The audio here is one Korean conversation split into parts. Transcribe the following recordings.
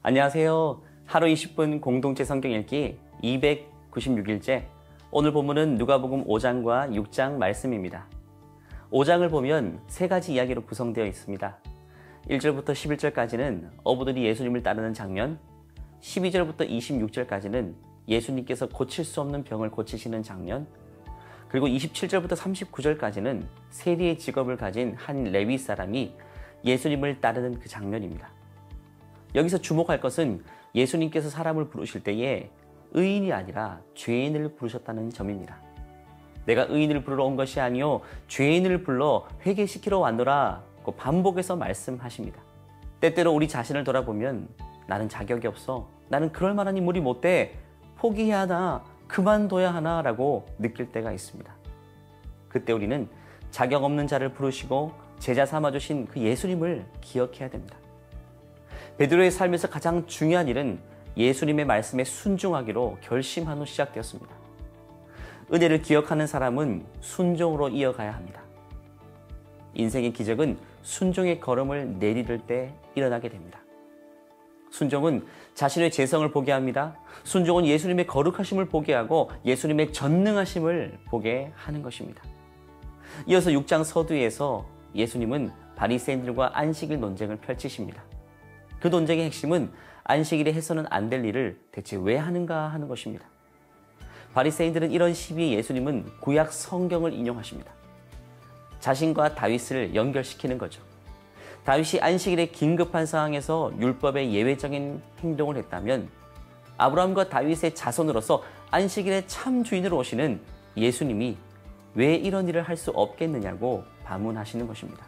안녕하세요. 하루 20분 공동체 성경 읽기 296일째. 오늘 본문은 누가복음 5장과 6장 말씀입니다. 5장을 보면 세 가지 이야기로 구성되어 있습니다. 1절부터 11절까지는 어부들이 예수님을 따르는 장면, 12절부터 26절까지는 예수님께서 고칠 수 없는 병을 고치시는 장면, 그리고 27절부터 39절까지는 세리의 직업을 가진 한 레위 사람이 예수님을 따르는 그 장면입니다. 여기서 주목할 것은 예수님께서 사람을 부르실 때에 의인이 아니라 죄인을 부르셨다는 점입니다. 내가 의인을 부르러 온 것이 아니요 죄인을 불러 회개시키러 왔노라 고 반복해서 말씀하십니다. 때때로 우리 자신을 돌아보면 나는 자격이 없어, 나는 그럴 만한 인물이 못 돼, 포기해야 하나, 그만둬야 하나 라고 느낄 때가 있습니다. 그때 우리는 자격 없는 자를 부르시고 제자 삼아주신 그 예수님을 기억해야 됩니다. 베드로의 삶에서 가장 중요한 일은 예수님의 말씀에 순종하기로 결심한 후 시작되었습니다. 은혜를 기억하는 사람은 순종으로 이어가야 합니다. 인생의 기적은 순종의 걸음을 내디딜 때 일어나게 됩니다. 순종은 자신의 재성을 보게 합니다. 순종은 예수님의 거룩하심을 보게 하고 예수님의 전능하심을 보게 하는 것입니다. 이어서 6장 서두에서 예수님은 바리새인들과 안식일 논쟁을 펼치십니다. 그 논쟁의 핵심은 안식일에 해서는 안 될 일을 대체 왜 하는가 하는 것입니다. 바리새인들은 이런 시비에 예수님은 구약 성경을 인용하십니다. 자신과 다윗을 연결시키는 거죠. 다윗이 안식일에 긴급한 상황에서 율법의 예외적인 행동을 했다면 아브라함과 다윗의 자손으로서 안식일의 참 주인으로 오시는 예수님이 왜 이런 일을 할 수 없겠느냐고 반문하시는 것입니다.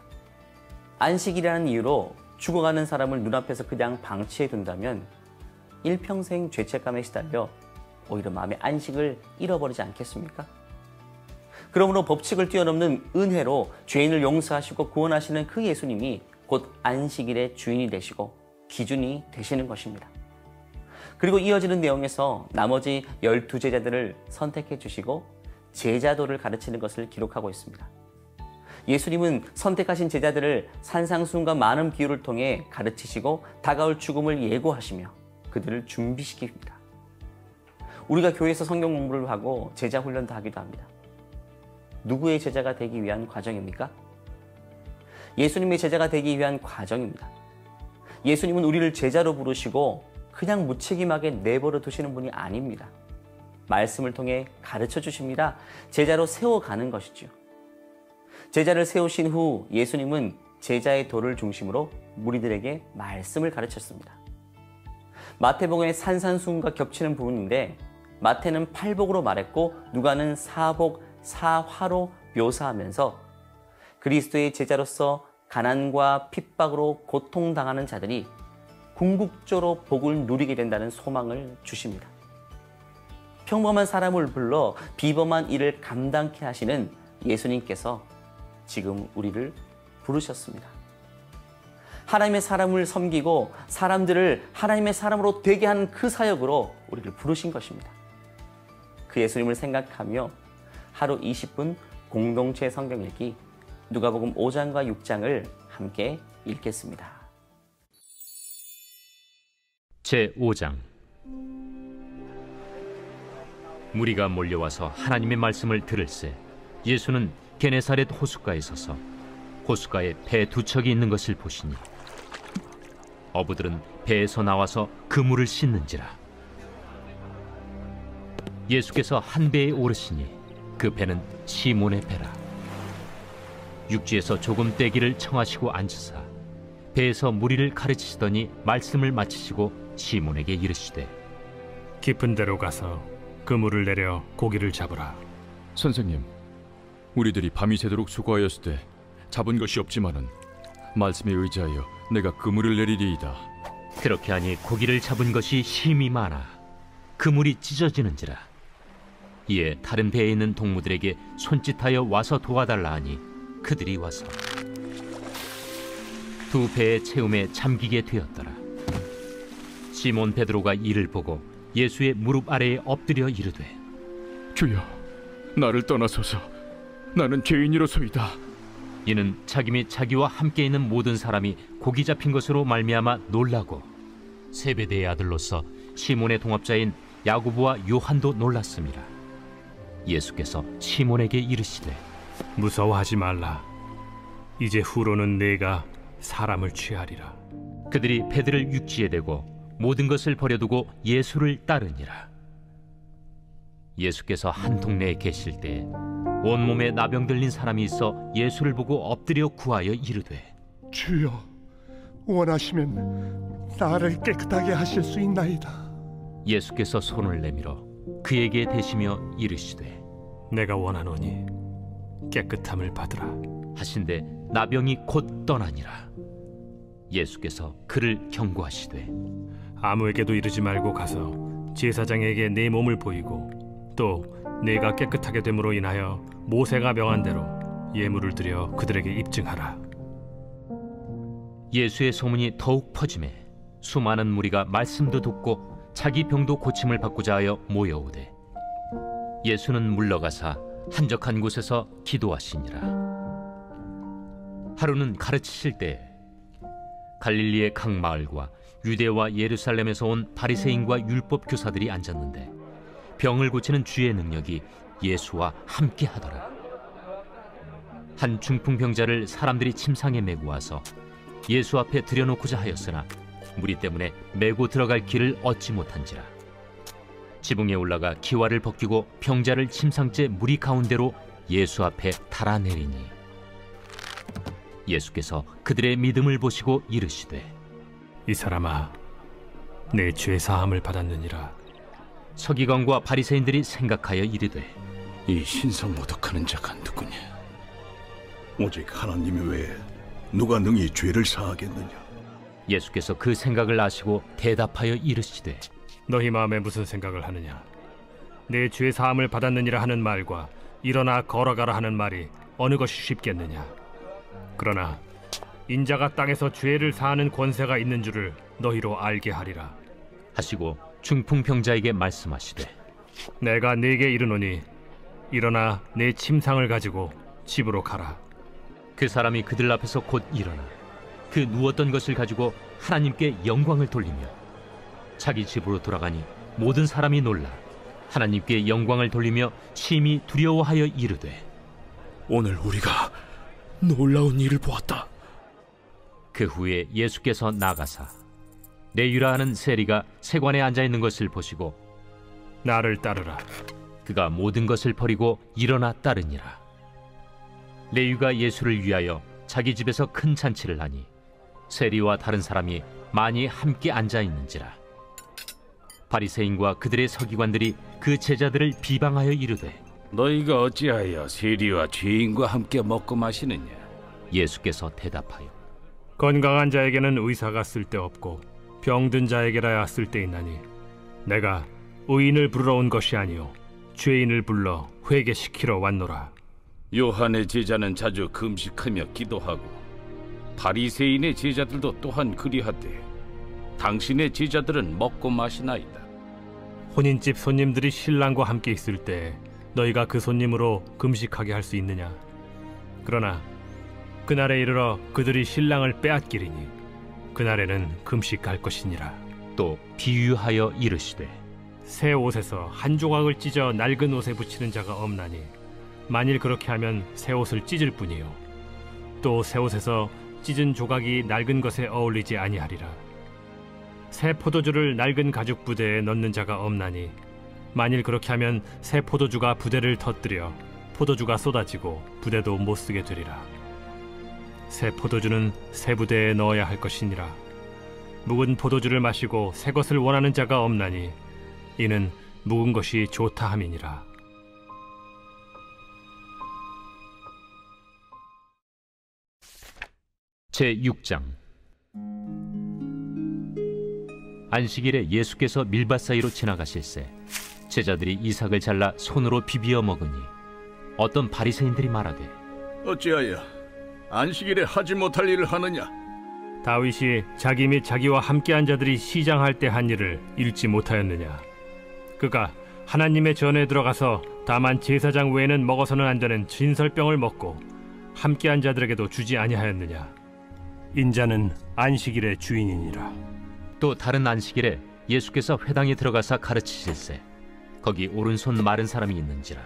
안식일이라는 이유로 죽어가는 사람을 눈앞에서 그냥 방치해 둔다면 일평생 죄책감에 시달려 오히려 마음의 안식을 잃어버리지 않겠습니까? 그러므로 법칙을 뛰어넘는 은혜로 죄인을 용서하시고 구원하시는 그 예수님이 곧 안식일의 주인이 되시고 기준이 되시는 것입니다. 그리고 이어지는 내용에서 나머지 12제자들을 선택해 주시고 제자도를 가르치는 것을 기록하고 있습니다. 예수님은 선택하신 제자들을 산상수훈과 많은 비유를 통해 가르치시고 다가올 죽음을 예고하시며 그들을 준비시킵니다. 우리가 교회에서 성경 공부를 하고 제자 훈련도 하기도 합니다. 누구의 제자가 되기 위한 과정입니까? 예수님의 제자가 되기 위한 과정입니다. 예수님은 우리를 제자로 부르시고 그냥 무책임하게 내버려 두시는 분이 아닙니다. 말씀을 통해 가르쳐 주십니다. 제자로 세워가는 것이죠. 제자를 세우신 후 예수님은 제자의 도를 중심으로 무리들에게 말씀을 가르쳤습니다. 마태복음의 산산수훈과 겹치는 부분인데 마태는 팔복으로 말했고 누가는 사복, 사화로 묘사하면서 그리스도의 제자로서 가난과 핍박으로 고통당하는 자들이 궁극적으로 복을 누리게 된다는 소망을 주십니다. 평범한 사람을 불러 비범한 일을 감당케 하시는 예수님께서 지금 우리를 부르셨습니다. 하나님의 사람을 섬기고 사람들을 하나님의 사람으로 되게 하는 그 사역으로 우리를 부르신 것입니다. 그 예수님을 생각하며 하루 20분 공동체 성경 읽기 누가복음 5장과 6장을 함께 읽겠습니다. 제5장 무리가 몰려와서 하나님의 말씀을 들을새 예수는 게네사렛 호숫가에 서서 호숫가에 배 두 척이 있는 것을 보시니 어부들은 배에서 나와서 그물을 씻는지라. 예수께서 한 배에 오르시니 그 배는 시몬의 배라. 육지에서 조금 떼기를 청하시고 앉으사 배에서 무리를 가르치시더니 말씀을 마치시고 시몬에게 이르시되 깊은 데로 가서 그물을 내려 고기를 잡으라. 선생님, 우리들이 밤이 새도록 수고하였을 때 잡은 것이 없지만은 말씀에 의지하여 내가 그물을 내리리이다. 그렇게 하니 고기를 잡은 것이 힘이 많아 그물이 찢어지는지라. 이에 다른 배에 있는 동무들에게 손짓하여 와서 도와달라 하니 그들이 와서 두 배의 채움에 잠기게 되었더라. 시몬 베드로가 이를 보고 예수의 무릎 아래에 엎드려 이르되 주여, 나를 떠나소서. 나는 죄인이로소이다. 이는 자기 및 자기와 함께 있는 모든 사람이 고기 잡힌 것으로 말미암아 놀라고 세베대의 아들로서 시몬의 동업자인 야고보와 요한도 놀랐습니다. 예수께서 시몬에게 이르시되 무서워하지 말라. 이제 후로는 내가 사람을 취하리라. 그들이 배들을 육지에 대고 모든 것을 버려두고 예수를 따르니라. 예수께서 한 동네에 계실 때 온몸에 나병 들린 사람이 있어 예수를 보고 엎드려 구하여 이르되 주여, 원하시면 나를 깨끗하게 하실 수 있나이다. 예수께서 손을 내밀어 그에게 대시며 이르시되 내가 원하노니 깨끗함을 받으라. 하신데 나병이 곧 떠나니라. 예수께서 그를 경고하시되 아무에게도 이르지 말고 가서 제사장에게 내 몸을 보이고 또 내가 깨끗하게 됨으로 인하여 모세가 명한 대로 예물을 드려 그들에게 입증하라. 예수의 소문이 더욱 퍼지매 수많은 무리가 말씀도 듣고 자기 병도 고침을 받고자 하여 모여오되 예수는 물러가사 한적한 곳에서 기도하시니라. 하루는 가르치실 때 갈릴리의 각 마을과 유대와 예루살렘에서 온 바리새인과 율법 교사들이 앉았는데 병을 고치는 주의 능력이 예수와 함께 하더라. 한 중풍병자를 사람들이 침상에 메고 와서 예수 앞에 들여놓고자 하였으나 무리 때문에 메고 들어갈 길을 얻지 못한지라. 지붕에 올라가 기와를 벗기고 병자를 침상째 무리 가운데로 예수 앞에 달아내리니 예수께서 그들의 믿음을 보시고 이르시되 이 사람아, 내 죄 사함을 받았느니라. 서기관과 바리새인들이 생각하여 이르되 이 신성모독하는 자가 누구냐? 오직 하나님 외에 누가 능히 죄를 사하겠느냐? 예수께서 그 생각을 아시고 대답하여 이르시되 너희 마음에 무슨 생각을 하느냐? 내 죄 사함을 받았느니라 하는 말과 일어나 걸어가라 하는 말이 어느 것이 쉽겠느냐? 그러나 인자가 땅에서 죄를 사하는 권세가 있는 줄을 너희로 알게 하리라. 하시고 중풍병자에게 말씀하시되 내가 네게 이르노니 일어나 내 침상을 가지고 집으로 가라. 그 사람이 그들 앞에서 곧 일어나 그 누웠던 것을 가지고 하나님께 영광을 돌리며 자기 집으로 돌아가니 모든 사람이 놀라 하나님께 영광을 돌리며 심히 두려워하여 이르되 오늘 우리가 놀라운 일을 보았다. 그 후에 예수께서 나가사 레위라 하는 세리가 세관에 앉아있는 것을 보시고 나를 따르라. 그가 모든 것을 버리고 일어나 따르니라. 레위가 예수를 위하여 자기 집에서 큰 잔치를 하니 세리와 다른 사람이 많이 함께 앉아있는지라. 바리새인과 그들의 서기관들이 그 제자들을 비방하여 이르되 너희가 어찌하여 세리와 죄인과 함께 먹고 마시느냐? 예수께서 대답하여 건강한 자에게는 의사가 쓸데없고 병든 자에게라야 쓸데있나니 내가 의인을 부르러 온 것이 아니요 죄인을 불러 회개시키러 왔노라. 요한의 제자는 자주 금식하며 기도하고 바리새인의 제자들도 또한 그리하되 당신의 제자들은 먹고 마시나이다. 혼인집 손님들이 신랑과 함께 있을 때 너희가 그 손님으로 금식하게 할 수 있느냐? 그러나 그날에 이르러 그들이 신랑을 빼앗기리니 그날에는 금식할 것이니라. 또 비유하여 이르시되 새 옷에서 한 조각을 찢어 낡은 옷에 붙이는 자가 없나니 만일 그렇게 하면 새 옷을 찢을 뿐이요 또 새 옷에서 찢은 조각이 낡은 것에 어울리지 아니하리라. 새 포도주를 낡은 가죽 부대에 넣는 자가 없나니 만일 그렇게 하면 새 포도주가 부대를 터뜨려 포도주가 쏟아지고 부대도 못 쓰게 되리라. 새 포도주는 새 부대에 넣어야 할 것이니라. 묵은 포도주를 마시고 새 것을 원하는 자가 없나니 이는 묵은 것이 좋다 함이니라. 제6장. 안식일에 예수께서 밀밭 사이로 지나가실새 제자들이 이삭을 잘라 손으로 비비어 먹으니 어떤 바리새인들이 말하되 어찌하여 안식일에 하지 못할 일을 하느냐? 다윗이 자기 및 자기와 함께한 자들이 시장할 때 한 일을 읽지 못하였느냐? 그가 하나님의 전에 들어가서 다만 제사장 외에는 먹어서는 안 되는 진설병을 먹고 함께한 자들에게도 주지 아니하였느냐? 인자는 안식일의 주인이니라. 또 다른 안식일에 예수께서 회당에 들어가사 가르치실세 거기 오른손 마른 사람이 있는지라.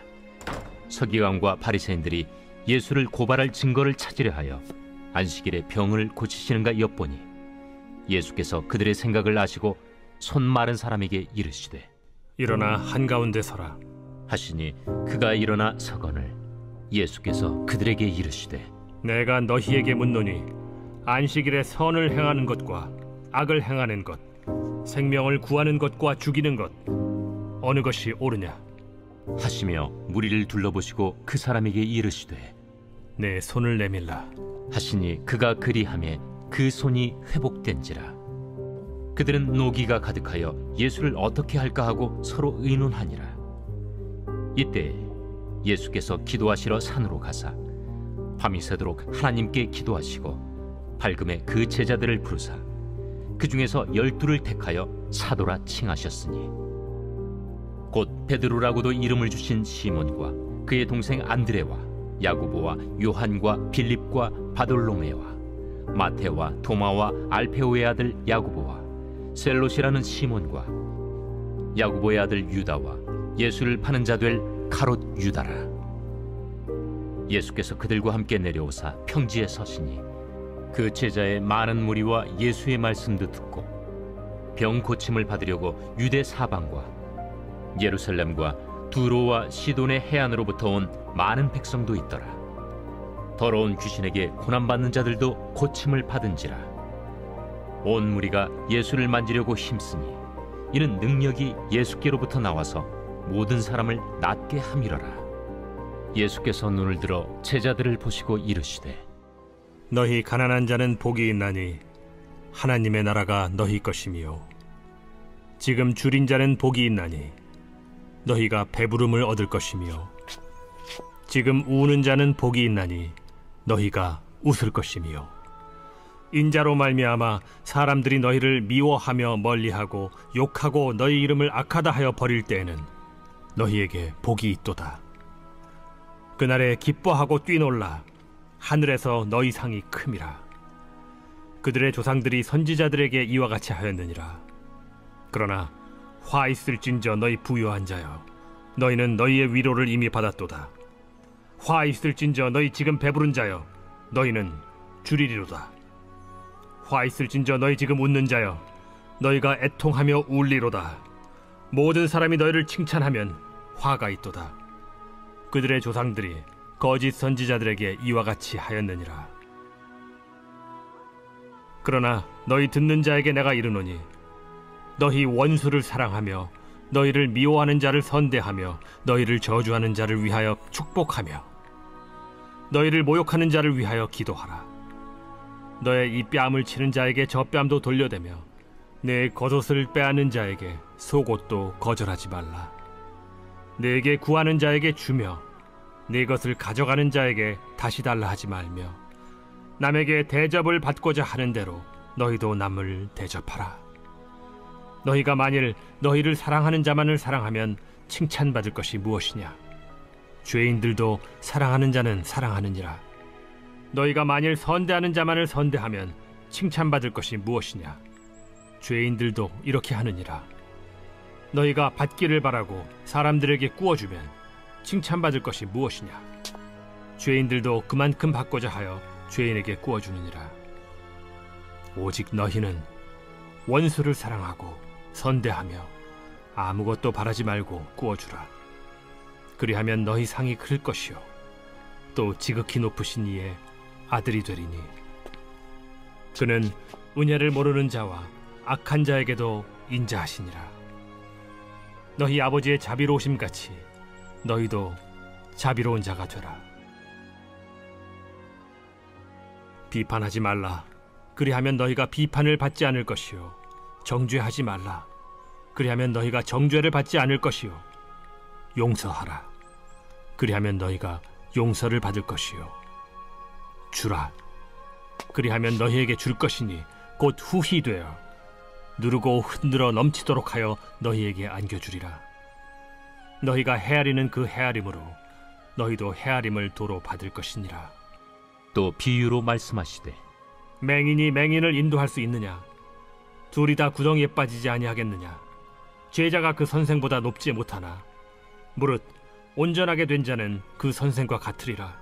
서기관과 바리새인들이 예수를 고발할 증거를 찾으려 하여 안식일에 병을 고치시는가 엿보니 예수께서 그들의 생각을 아시고 손 마른 사람에게 이르시되 일어나 한가운데 서라. 하시니 그가 일어나 서거늘 예수께서 그들에게 이르시되 내가 너희에게 묻노니 안식일에 선을 행하는 것과 악을 행하는 것, 생명을 구하는 것과 죽이는 것 어느 것이 옳으냐? 하시며 무리를 둘러보시고 그 사람에게 이르시되 내 손을 내밀라. 하시니 그가 그리하매 그 손이 회복된지라. 그들은 노기가 가득하여 예수를 어떻게 할까 하고 서로 의논하니라. 이때 예수께서 기도하시러 산으로 가사 밤이 새도록 하나님께 기도하시고 밝음에 그 제자들을 부르사 그 중에서 12를 택하여 사도라 칭하셨으니 곧 베드로라고도 이름을 주신 시몬과 그의 동생 안드레와 야고보와 요한과 빌립과 바돌로메와 마테와 도마와 알페오의 아들 야고보와 셀롯이라는 시몬과 야고보의 아들 유다와 예수를 파는 자 될 가롯 유다라. 예수께서 그들과 함께 내려오사 평지에 서시니 그 제자의 많은 무리와 예수의 말씀도 듣고 병 고침을 받으려고 유대 사방과 예루살렘과 두로와 시돈의 해안으로부터 온 많은 백성도 있더라. 더러운 귀신에게 고난받는 자들도 고침을 받은지라. 온 무리가 예수를 만지려고 힘쓰니 이는 능력이 예수께로부터 나와서 모든 사람을 낫게 함이러라. 예수께서 눈을 들어 제자들을 보시고 이르시되 너희 가난한 자는 복이 있나니 하나님의 나라가 너희 것이며 지금 줄인 자는 복이 있나니 너희가 배부름을 얻을 것이며 지금 우는 자는 복이 있나니 너희가 웃을 것이며 인자로 말미암아 사람들이 너희를 미워하며 멀리하고 욕하고 너희 이름을 악하다 하여 버릴 때에는 너희에게 복이 있도다. 그날에 기뻐하고 뛰놀라. 하늘에서 너희 상이 큼이라. 그들의 조상들이 선지자들에게 이와 같이 하였느니라. 그러나 화 있을진저 너희 부요한 자여, 너희는 너희의 위로를 이미 받았도다. 화 있을진저 너희 지금 배부른 자여, 너희는 줄이리로다. 화 있을진저 너희 지금 웃는 자여, 너희가 애통하며 울리로다. 모든 사람이 너희를 칭찬하면 화가 있도다. 그들의 조상들이 거짓 선지자들에게 이와 같이 하였느니라. 그러나 너희 듣는 자에게 내가 이르노니 너희 원수를 사랑하며 너희를 미워하는 자를 선대하며 너희를 저주하는 자를 위하여 축복하며 너희를 모욕하는 자를 위하여 기도하라. 너의 이 뺨을 치는 자에게 저 뺨도 돌려대며 내 겉옷을 빼앗는 자에게 속옷도 거절하지 말라. 내게 구하는 자에게 주며 네 것을 가져가는 자에게 다시 달라 하지 말며 남에게 대접을 받고자 하는 대로 너희도 남을 대접하라. 너희가 만일 너희를 사랑하는 자만을 사랑하면 칭찬받을 것이 무엇이냐? 죄인들도 사랑하는 자는 사랑하느니라. 너희가 만일 선대하는 자만을 선대하면 칭찬받을 것이 무엇이냐? 죄인들도 이렇게 하느니라. 너희가 받기를 바라고 사람들에게 구워주면 칭찬받을 것이 무엇이냐? 죄인들도 그만큼 받고자 하여 죄인에게 구워주느니라. 오직 너희는 원수를 사랑하고 선대하며 아무것도 바라지 말고 구워주라. 그리하면 너희 상이 클 것이요 또 지극히 높으신 이의 아들이 되리니 그는 은혜를 모르는 자와 악한 자에게도 인자하시니라. 너희 아버지의 자비로우심같이 너희도 자비로운 자가 되라. 비판하지 말라. 그리하면 너희가 비판을 받지 않을 것이요 정죄하지 말라. 그리하면 너희가 정죄를 받지 않을 것이요 용서하라. 그리하면 너희가 용서를 받을 것이요 주라. 그리하면 너희에게 줄 것이니 곧 후히 되어 누르고 흔들어 넘치도록 하여 너희에게 안겨주리라. 너희가 헤아리는 그 헤아림으로 너희도 헤아림을 도로 받을 것이니라. 또 비유로 말씀하시되 맹인이 맹인을 인도할 수 있느냐? 둘이 다 구덩이에 빠지지 아니하겠느냐? 제자가 그 선생보다 높지 못하나 무릇 온전하게 된 자는 그 선생과 같으리라.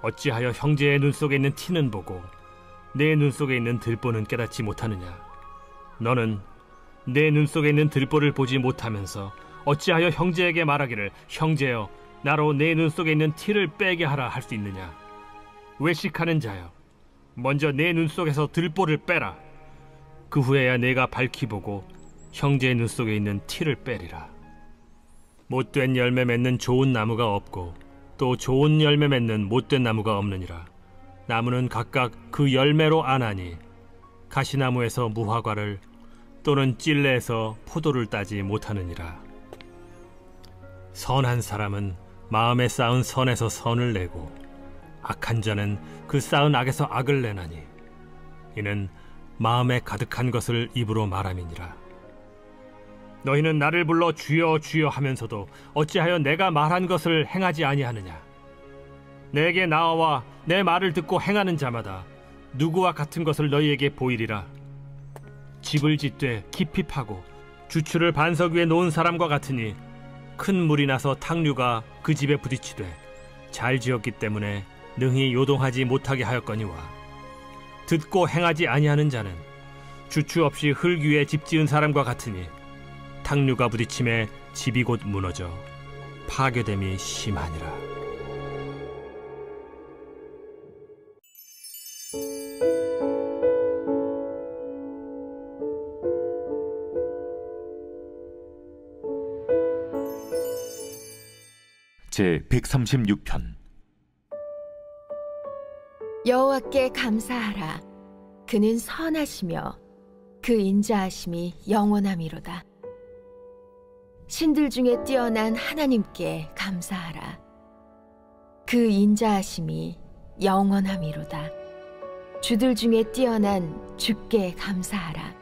어찌하여 형제의 눈 속에 있는 티는 보고 내 눈 속에 있는 들보는 깨닫지 못하느냐? 너는 내 눈 속에 있는 들보를 보지 못하면서 어찌하여 형제에게 말하기를 형제여 나로 내 눈 속에 있는 티를 빼게 하라 할 수 있느냐? 외식하는 자여 먼저 내 눈 속에서 들보를 빼라. 그 후에야 내가 밝히 보고 형제의 눈 속에 있는 티를 빼리라. 못된 열매 맺는 좋은 나무가 없고 또 좋은 열매 맺는 못된 나무가 없느니라. 나무는 각각 그 열매로 아나니 가시나무에서 무화과를 또는 찔레에서 포도를 따지 못하느니라. 선한 사람은 마음에 쌓은 선에서 선을 내고 악한 자는 그 쌓은 악에서 악을 내나니 이는 마음에 가득한 것을 입으로 말함이니라. 너희는 나를 불러 주여 주여 하면서도 어찌하여 내가 말한 것을 행하지 아니하느냐? 내게 나와 내 말을 듣고 행하는 자마다 누구와 같은 것을 너희에게 보이리라. 집을 짓되 깊이 파고 주추를 반석 위에 놓은 사람과 같으니 큰 물이 나서 탕류가 그 집에 부딪히되 잘 지었기 때문에 능히 요동하지 못하게 하였거니와 듣고 행하지 아니하는 자는 주추 없이 흙 위에 집 지은 사람과 같으니 탕류가 부딪힘에 집이 곧 무너져 파괴됨이 심하니라. 제 136편. 여호와께 감사하라. 그는 선하시며 그 인자하심이 영원함이로다. 신들 중에 뛰어난 하나님께 감사하라. 그 인자하심이 영원함이로다. 주들 중에 뛰어난 주께 감사하라.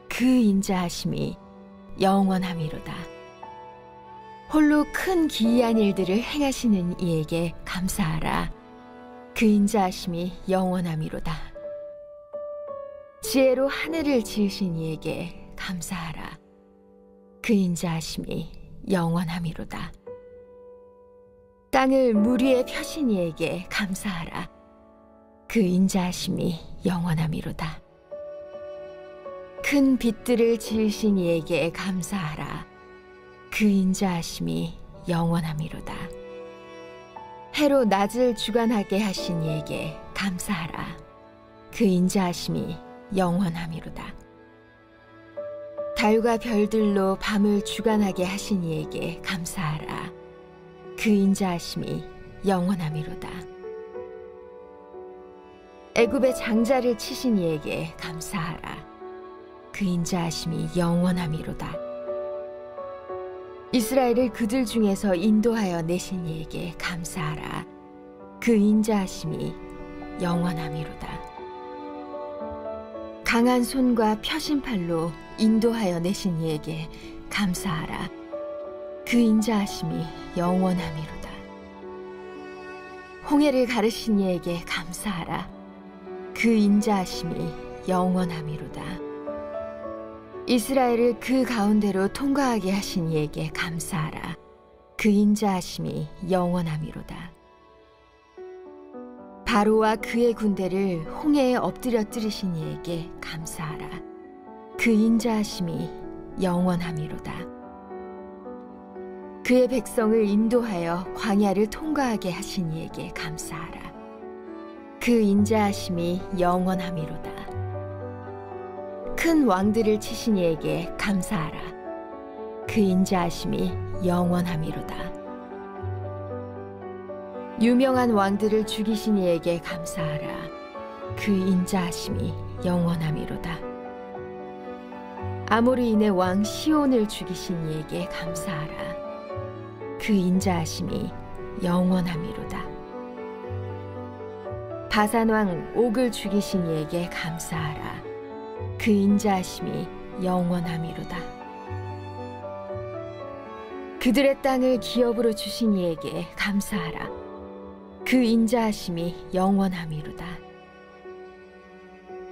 그 인자하심이 영원함이로다. 홀로 큰 기이한 일들을 행하시는 이에게 감사하라. 그 인자하심이 영원함이로다. 지혜로 하늘을 지으신 이에게 감사하라. 그 인자하심이 영원함이로다. 땅을 물 위에 펴신 이에게 감사하라. 그 인자하심이 영원함이로다. 큰 빛들을 지으신 이에게 감사하라. 그 인자하심이 영원함이로다. 해로 낮을 주관하게 하신 이에게 감사하라. 그 인자하심이 영원함이로다. 달과 별들로 밤을 주관하게 하신 이에게 감사하라. 그 인자하심이 영원함이로다. 애굽의 장자를 치신 이에게 감사하라. 그 인자하심이 영원함이로다. 이스라엘을 그들 중에서 인도하여 내신 이에게 감사하라. 그 인자하심이 영원함이로다. 강한 손과 펴신 팔로 인도하여 내신 이에게 감사하라. 그 인자하심이 영원함이로다. 홍해를 가르신 이에게 감사하라. 그 인자하심이 영원함이로다. 이스라엘을 그 가운데로 통과하게 하신 이에게 감사하라. 그 인자하심이 영원함이로다. 바로와 그의 군대를 홍해에 엎드려뜨리신 이에게 감사하라. 그 인자하심이 영원함이로다. 그의 백성을 인도하여 광야를 통과하게 하신 이에게 감사하라. 그 인자하심이 영원함이로다. 큰 왕들을 치신 이에게 감사하라. 그 인자하심이 영원함이로다. 유명한 왕들을 죽이신 이에게 감사하라. 그 인자하심이 영원함이로다. 아모리인의 왕 시온을 죽이신 이에게 감사하라. 그 인자하심이 영원함이로다. 바산 왕 옥을 죽이신 이에게 감사하라. 그 인자하심이 영원함이로다. 그들의 땅을 기업으로 주신 이에게 감사하라. 그 인자하심이 영원함이로다.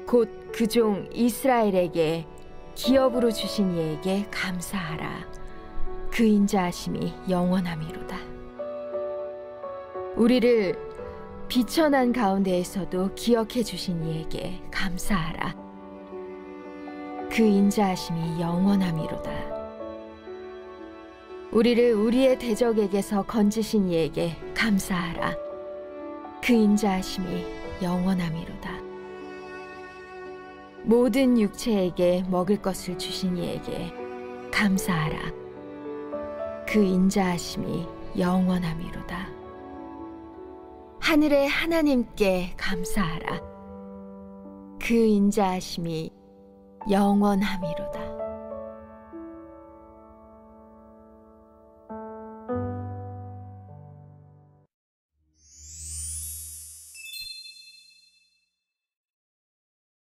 곧 그 종 이스라엘에게 기업으로 주신 이에게 감사하라. 그 인자하심이 영원함이로다. 우리를 비천한 가운데에서도 기억해 주신 이에게 감사하라. 그 인자하심이 영원함이로다. 우리를 우리의 대적에게서 건지신 이에게 감사하라. 그 인자하심이 영원함이로다. 모든 육체에게 먹을 것을 주신 이에게 감사하라. 그 인자하심이 영원함이로다. 하늘의 하나님께 감사하라. 그 인자하심이 영원함이로다.